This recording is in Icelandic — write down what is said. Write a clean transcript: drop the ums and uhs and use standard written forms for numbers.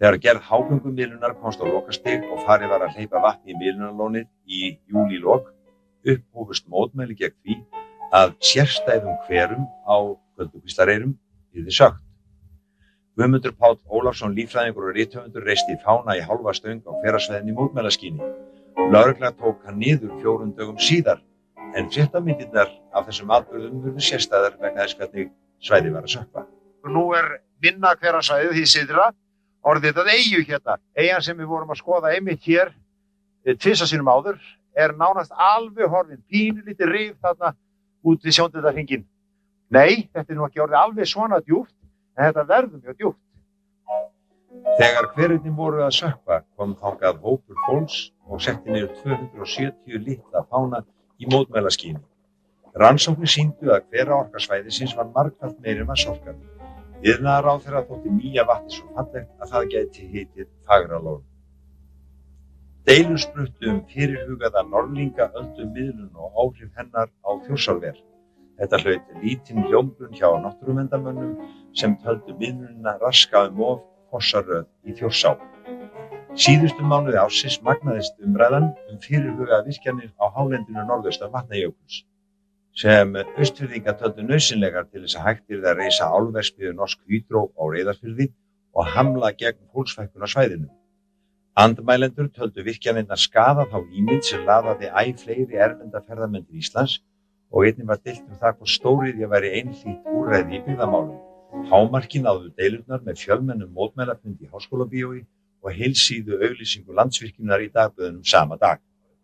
Þegar gerð hágöngumiðlunar komst á lokastig og farið var að hleypa vatni í miðlunarlónið í júlílok, upphófust mótmæli gegn því að sérstæðum hverum á Köldukvíslareyrum yrði sökkt. Guðmundur Páll Ólafsson líffræðingur og rithöfundur reisti fána í hálfa stöng á hverasvæðinu í mótmælaskyni. Lögregla tók hann niður 4 dögum síðar, en fréttamyndirnar af þessum atburðum urðu sérstæðar vegna þess hvernig svæðið var að sökkva. Nú minna hverasvæðið, því syðra, orðið að eyju hérna. Eyjan sem við vorum að skoða einmitt hér tvisvar sinnum áður nánast alveg horfin, pínulítið rif þarna út við Sjóndeildarhringinn. Nei, þetta nú ekki orðið alveg svona djúpt, en þetta verður mjög djúpt. Þegar hverirnir voru að sökkva kom þangað hópur fólks og setti niður 270 litla fána í mótmælaskyni. Rannsóknir sýndu að hveraorka svæðisins var margfalt meiri en vatnsorkan. Iðnaðarráðherra þótti nýja vatnið svo fallegt að það gæti heitið Fagradalur. Deilur spruttu fyrirhugaða Norðlingaöldumiðlun og áhrif hennar á Þjórsárver. Þetta hlaut lítinn hljómgrunn hjá náttúruverndarmönnum sem töldu miðlunina raska of fossaröð í Þjórsá. Síðustu mánuði ársins magnaðist umræðan fyrirhugaða virkjanir á hálendinu norðaustan Vatnajökuls, sem Austfirðingar töldu nauðsynlegar til þess að hægt yrði að reisa álverksmiðju Norsk Hydro á Reyðarfirði og hamla gegn fólksfækkun á svæðinu. Andmælendur töldu virkjanirnar skaða þá ímynd sem laðaði æ fleiri erlenda ferðamenn til Íslands og einnig var deilt það hvort stóriðja væri einhlít úrræði í byggðamálum. Hámarki náðu deilurnar með fjölmennum mótmælafundi í Háskólabíói og heilsíðu auglýsingu Landsvirkjunar í dagblöðunum sama dag.